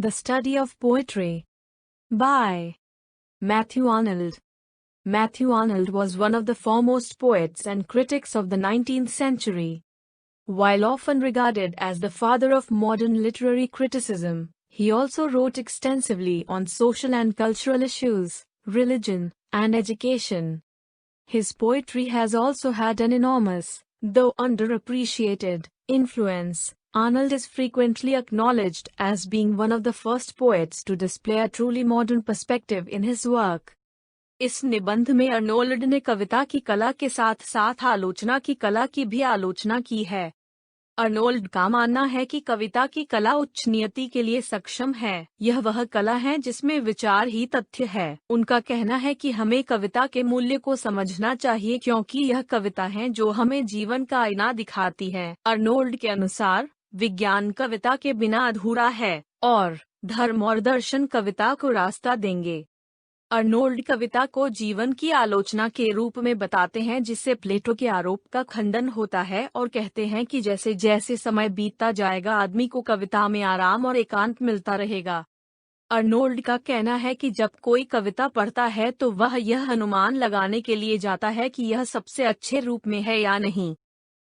The Study of Poetry by Matthew Arnold. Matthew Arnold was one of the foremost poets and critics of the 19th century. While often regarded as the father of modern literary criticism, he also wrote extensively on social and cultural issues, religion, and education. His poetry has also had an enormous, though underappreciated, influence. Arnold is frequently acknowledged as being one of the first poets to display a truly modern perspective in his work. इस निबंध में Arnold ने कविता की कला के साथ साथ आलोचना की कला की भी आलोचना की है। अर्नोल्ड का मानना है कि कविता की कला उच्च नियति के लिए सक्षम है। यह वह कला है जिसमें विचार ही तथ्य है। उनका कहना है कि हमें कविता के मूल्य को समझना चाहिए क्योंकि यह कविता है जो हमें जीवन का आईना दिखाती है। अर्नोल्ड के अनुसार विज्ञान कविता के बिना अधूरा है और धर्म और दर्शन कविता को रास्ता देंगे। अर्नोल्ड कविता को जीवन की आलोचना के रूप में बताते हैं जिससे प्लेटो के आरोप का खंडन होता है और कहते हैं कि जैसे जैसे समय बीतता जाएगा आदमी को कविता में आराम और एकांत मिलता रहेगा। अर्नोल्ड का कहना है कि जब कोई कविता पढ़ता है तो वह यह अनुमान लगाने के लिए जाता है कि यह सबसे अच्छे रूप में है या नहीं।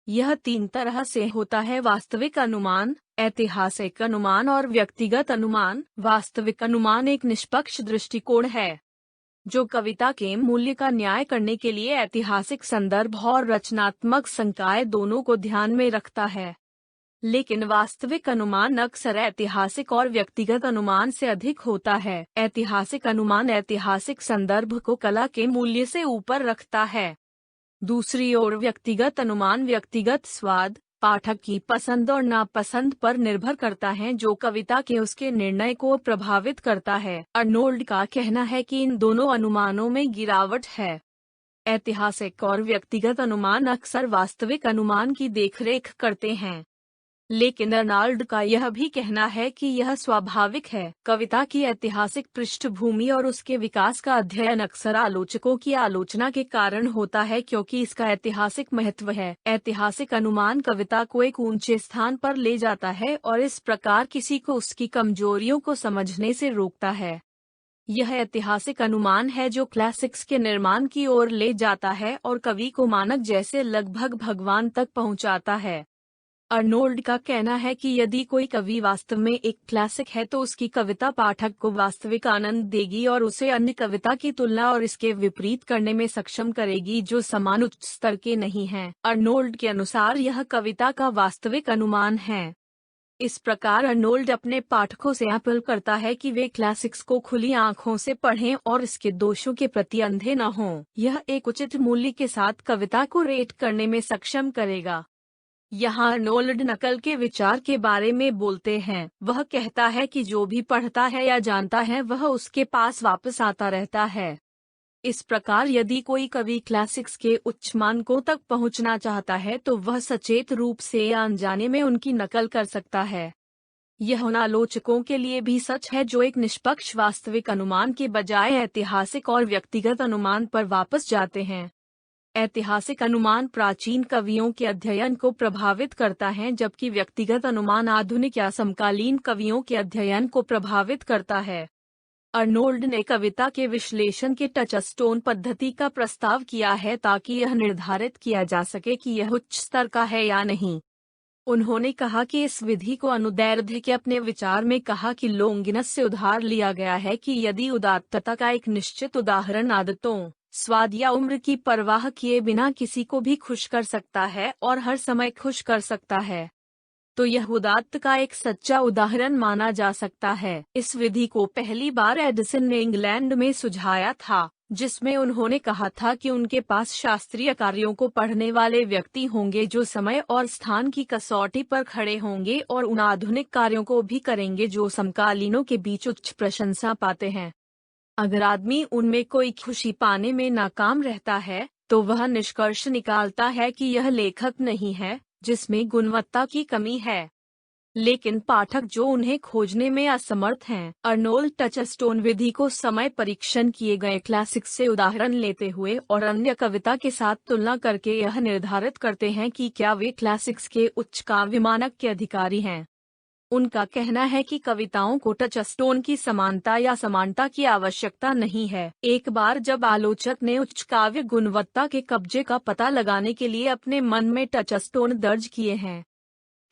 यह तीन तरह से होता है: वास्तविक अनुमान, ऐतिहासिक अनुमान और व्यक्तिगत अनुमान। वास्तविक अनुमान एक निष्पक्ष दृष्टिकोण है जो कविता के मूल्य का न्याय करने के लिए ऐतिहासिक संदर्भ और रचनात्मक संकाय दोनों को ध्यान में रखता है। लेकिन वास्तविक अनुमान अक्सर ऐतिहासिक और व्यक्तिगत अनुमान से अधिक होता है। ऐतिहासिक अनुमान ऐतिहासिक संदर्भ को कला के मूल्य से ऊपर रखता है। दूसरी ओर व्यक्तिगत अनुमान व्यक्तिगत स्वाद, पाठक की पसंद और नापसंद पर निर्भर करता है जो कविता के उसके निर्णय को प्रभावित करता है। अर्नोल्ड का कहना है कि इन दोनों अनुमानों में गिरावट है। ऐतिहासिक और व्यक्तिगत अनुमान अक्सर वास्तविक अनुमान की देखरेख करते हैं। लेकिन अर्नोल्ड का यह भी कहना है कि यह स्वाभाविक है। कविता की ऐतिहासिक पृष्ठभूमि और उसके विकास का अध्ययन अक्सर आलोचकों की आलोचना के कारण होता है क्योंकि इसका ऐतिहासिक महत्व है। ऐतिहासिक अनुमान कविता को एक ऊंचे स्थान पर ले जाता है और इस प्रकार किसी को उसकी कमजोरियों को समझने से रोकता है। यह ऐतिहासिक अनुमान है जो क्लासिक्स के निर्माण की ओर ले जाता है और कवि को मानक जैसे लगभग भगवान तक पहुंचाता है। अर्नोल्ड का कहना है कि यदि कोई कवि वास्तव में एक क्लासिक है तो उसकी कविता पाठक को वास्तविक आनंद देगी और उसे अन्य कविता की तुलना और इसके विपरीत करने में सक्षम करेगी जो समान उच्च स्तर के नहीं हैं। अर्नोल्ड के अनुसार यह कविता का वास्तविक अनुमान है। इस प्रकार अर्नोल्ड अपने पाठकों से अपील करता है कि वे क्लासिक्स को खुली आंखों से पढ़ें और इसके दोषों के प्रति अंधे न हों। यह एक उचित मूल्य के साथ कविता को रेट करने में सक्षम करेगा। यहाँ अर्नोल्ड नकल के विचार के बारे में बोलते हैं। वह कहता है कि जो भी पढ़ता है या जानता है वह उसके पास वापस आता रहता है। इस प्रकार यदि कोई कवि क्लासिक्स के उच्च मानकों तक पहुँचना चाहता है तो वह सचेत रूप से या अनजाने में उनकी नकल कर सकता है। यह उन आलोचकों के लिए भी सच है जो एक निष्पक्ष वास्तविक अनुमान के बजाय ऐतिहासिक और व्यक्तिगत अनुमान पर वापस जाते हैं। ऐतिहासिक अनुमान प्राचीन कवियों के अध्ययन को प्रभावित करता है जबकि व्यक्तिगत अनुमान आधुनिक या समकालीन कवियों के अध्ययन को प्रभावित करता है। अर्नोल्ड ने कविता के विश्लेषण के टचस्टोन पद्धति का प्रस्ताव किया है ताकि यह निर्धारित किया जा सके कि यह उच्च स्तर का है या नहीं। उन्होंने कहा कि इस विधि को अनुदैर्ध्य के अपने विचार में कहा कि लोंगिनस से उधार लिया गया है कि यदि उदात्तता का एक निश्चित उदाहरण आदतों, स्वाद या उम्र की परवाह किए बिना किसी को भी खुश कर सकता है और हर समय खुश कर सकता है तो यह उदात्त का एक सच्चा उदाहरण माना जा सकता है। इस विधि को पहली बार एडिसन ने इंग्लैंड में सुझाया था जिसमें उन्होंने कहा था कि उनके पास शास्त्रीय कार्यों को पढ़ने वाले व्यक्ति होंगे जो समय और स्थान की कसौटी पर खड़े होंगे और उन आधुनिक कार्यों को भी करेंगे जो समकालीनों के बीच उच्च प्रशंसा पाते हैं। अगर आदमी उनमें कोई खुशी पाने में नाकाम रहता है तो वह निष्कर्ष निकालता है कि यह लेखक नहीं है जिसमें गुणवत्ता की कमी है, लेकिन पाठक जो उन्हें खोजने में असमर्थ हैं। अर्नोल्ड टचस्टोन विधि को समय परीक्षण किए गए क्लासिक्स से उदाहरण लेते हुए और अन्य कविता के साथ तुलना करके यह निर्धारित करते हैं कि क्या वे क्लासिक्स के उच्च काव्य मानक के अधिकारी हैं। उनका कहना है कि कविताओं को टचस्टोन की समानता या समानता की आवश्यकता नहीं है। एक बार जब आलोचक ने उच्च काव्य गुणवत्ता के कब्जे का पता लगाने के लिए अपने मन में टचस्टोन दर्ज किए हैं,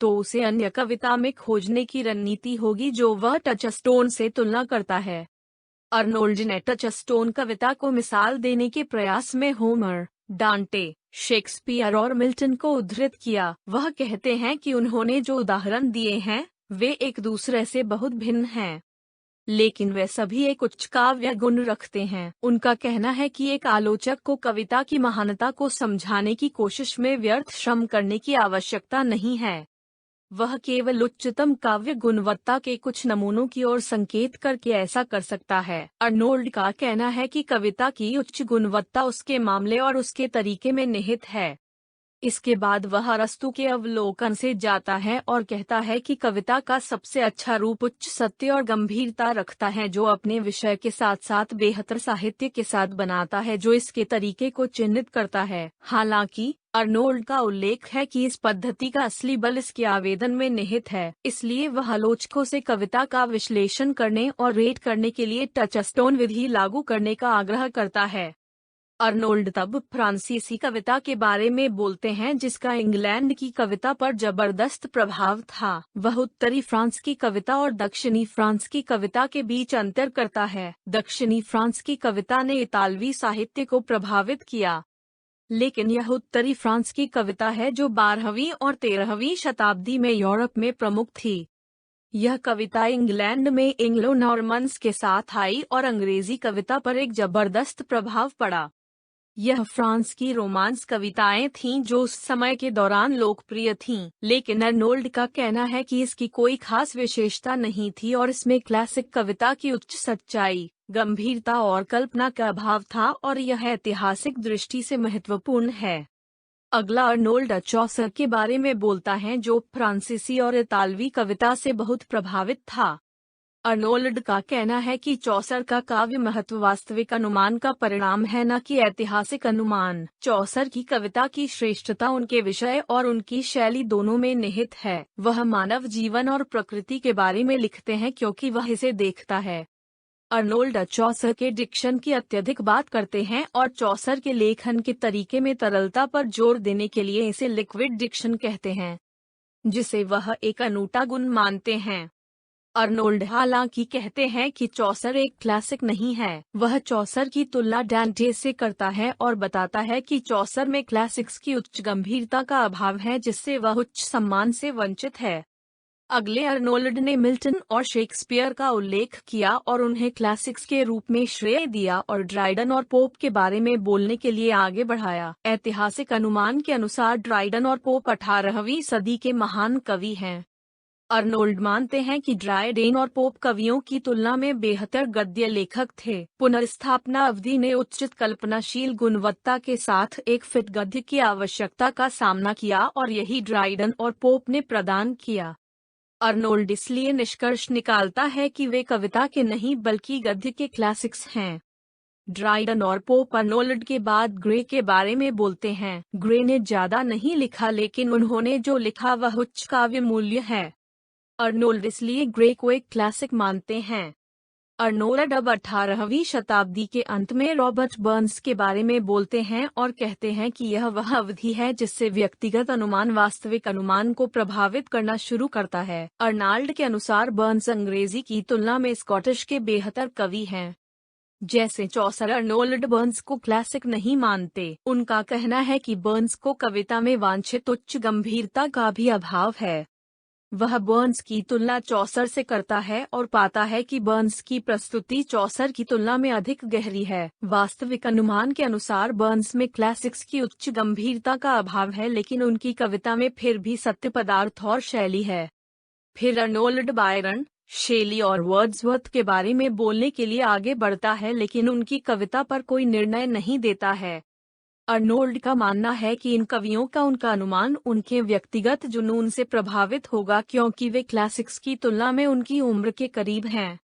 तो उसे अन्य कविता में खोजने की रणनीति होगी जो वह टचस्टोन से तुलना करता है। अर्नोल्ड ने टचस्टोन कविता को मिसाल देने के प्रयास में होमर, डांटे, शेक्सपियर और मिल्टन को उद्धृत किया। वह कहते हैं कि उन्होंने जो उदाहरण दिए हैं वे एक दूसरे से बहुत भिन्न हैं, लेकिन वे सभी एक उच्च काव्य गुण रखते हैं। उनका कहना है कि एक आलोचक को कविता की महानता को समझाने की कोशिश में व्यर्थ श्रम करने की आवश्यकता नहीं है। वह केवल उच्चतम काव्य गुणवत्ता के कुछ नमूनों की ओर संकेत करके ऐसा कर सकता है। अर्नोल्ड का कहना है कि कविता की उच्च गुणवत्ता उसके मामले और उसके तरीके में निहित है। इसके बाद वह अरस्तू के अवलोकन से जाता है और कहता है कि कविता का सबसे अच्छा रूप उच्च सत्य और गंभीरता रखता है, जो अपने विषय के साथ साथ बेहतर साहित्य के साथ बनाता है जो इसके तरीके को चिन्हित करता है। हालांकि अर्नोल्ड का उल्लेख है कि इस पद्धति का असली बल इसके आवेदन में निहित है, इसलिए वह आलोचकों से कविता का विश्लेषण करने और रेट करने के लिए टचस्टोन विधि लागू करने का आग्रह करता है। अर्नोल्ड तब फ्रांसीसी कविता के बारे में बोलते हैं जिसका इंग्लैंड की कविता पर जबरदस्त प्रभाव था। वह उत्तरी फ्रांस की कविता और दक्षिणी फ्रांस की कविता के बीच अंतर करता है। दक्षिणी फ्रांस की कविता ने इतालवी साहित्य को प्रभावित किया, लेकिन यह उत्तरी फ्रांस की कविता है जो 12वीं और 13वीं शताब्दी में यूरोप में प्रमुख थी। यह कविता इंग्लैंड में एंग्लो नॉर्मन्स के साथ आई और अंग्रेजी कविता पर एक जबरदस्त प्रभाव पड़ा। यह फ्रांस की रोमांस कविताएं थीं जो उस समय के दौरान लोकप्रिय थीं, लेकिन अर्नोल्ड का कहना है कि इसकी कोई खास विशेषता नहीं थी और इसमें क्लासिक कविता की उच्च सच्चाई, गंभीरता और कल्पना का अभाव था और यह ऐतिहासिक दृष्टि से महत्वपूर्ण है। अगला अर्नोल्ड चौसर के बारे में बोलता है जो फ्रांसीसी और इतालवी कविता से बहुत प्रभावित था। अर्नोल्ड का कहना है कि चौसर का काव्य महत्व वास्तविक अनुमान का परिणाम है, न कि ऐतिहासिक अनुमान। चौसर की कविता की श्रेष्ठता उनके विषय और उनकी शैली दोनों में निहित है। वह मानव जीवन और प्रकृति के बारे में लिखते हैं क्योंकि वह इसे देखता है। अर्नोल्ड चौसर के डिक्शन की अत्यधिक बात करते हैं और चौसर के लेखन के तरीके में तरलता पर जोर देने के लिए इसे लिक्विड डिक्शन कहते हैं, जिसे वह एक अनूठा गुण मानते हैं। अर्नोल्ड हालांकि कहते हैं कि चौसर एक क्लासिक नहीं है। वह चौसर की तुलना डांटे से करता है और बताता है कि चौसर में क्लासिक्स की उच्च गंभीरता का अभाव है जिससे वह उच्च सम्मान से वंचित है। अगले अर्नोल्ड ने मिल्टन और शेक्सपियर का उल्लेख किया और उन्हें क्लासिक्स के रूप में श्रेय दिया और ड्राइडन और पोप के बारे में बोलने के लिए आगे बढ़ाया। ऐतिहासिक अनुमान के अनुसार ड्राइडन और पोप 18वीं सदी के महान कवि हैं। अर्नोल्ड मानते हैं कि ड्राइडेन और पोप कवियों की तुलना में बेहतर गद्य लेखक थे। पुनर्स्थापना अवधि ने उचित कल्पनाशील गुणवत्ता के साथ एक फिट गद्य की आवश्यकता का सामना किया और यही ड्राइडन और पोप ने प्रदान किया। अर्नोल्ड इसलिए निष्कर्ष निकालता है कि वे कविता के नहीं बल्कि गद्य के क्लासिक्स हैं। ड्राइडन और पोप अर्नोल्ड के बाद ग्रे के बारे में बोलते हैं। ग्रे ने ज्यादा नहीं लिखा लेकिन उन्होंने जो लिखा वह उच्च काव्य मूल्य है। अर्नोल्ड इसलिए ग्रे को एक क्लासिक मानते हैं। अर्नोल्ड अब 18वीं शताब्दी के अंत में रॉबर्ट बर्न्स के बारे में बोलते हैं और कहते हैं कि यह वह अवधि है जिससे व्यक्तिगत अनुमान वास्तविक अनुमान को प्रभावित करना शुरू करता है। अर्नोल्ड के अनुसार बर्न्स अंग्रेजी की तुलना में स्कॉटिश के बेहतर कवि हैं। जैसे चौसर अर्नोल्ड बर्न्स को क्लासिक नहीं मानते। उनका कहना है कि बर्न्स को कविता में वांछित उच्च गंभीरता का भी अभाव है। वह बर्न्स की तुलना चौसर से करता है और पाता है कि बर्न्स की प्रस्तुति चौसर की तुलना में अधिक गहरी है। वास्तविक अनुमान के अनुसार बर्न्स में क्लासिक्स की उच्च गंभीरता का अभाव है लेकिन उनकी कविता में फिर भी सत्य पदार्थ और शैली है। फिर अर्नोल्ड बायरन, शेली और वर्ड्सवर्थ के बारे में बोलने के लिए आगे बढ़ता है लेकिन उनकी कविता पर कोई निर्णय नहीं देता है। अर्नोल्ड का मानना है कि इन कवियों का उनका अनुमान उनके व्यक्तिगत जुनून से प्रभावित होगा क्योंकि वे क्लासिक्स की तुलना में उनकी उम्र के करीब हैं,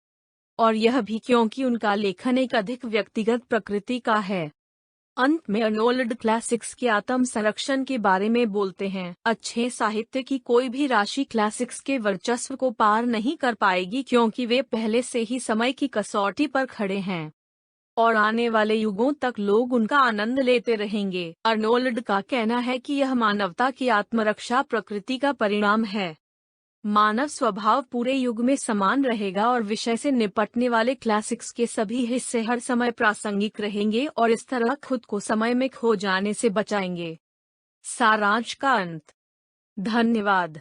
और यह भी क्योंकि उनका लेखन एक अधिक व्यक्तिगत प्रकृति का है। अंत में अर्नोल्ड क्लासिक्स के आत्म संरक्षण के बारे में बोलते हैं। अच्छे साहित्य की कोई भी राशि क्लासिक्स के वर्चस्व को पार नहीं कर पाएगी, क्योंकि वे पहले से ही समय की कसौटी पर खड़े हैं और आने वाले युगों तक लोग उनका आनंद लेते रहेंगे। अर्नोल्ड का कहना है कि यह मानवता की आत्मरक्षा प्रकृति का परिणाम है। मानव स्वभाव पूरे युग में समान रहेगा और विषय से निपटने वाले क्लासिक्स के सभी हिस्से हर समय प्रासंगिक रहेंगे और इस तरह खुद को समय में खो जाने से बचाएंगे। सारांश का अंत। धन्यवाद।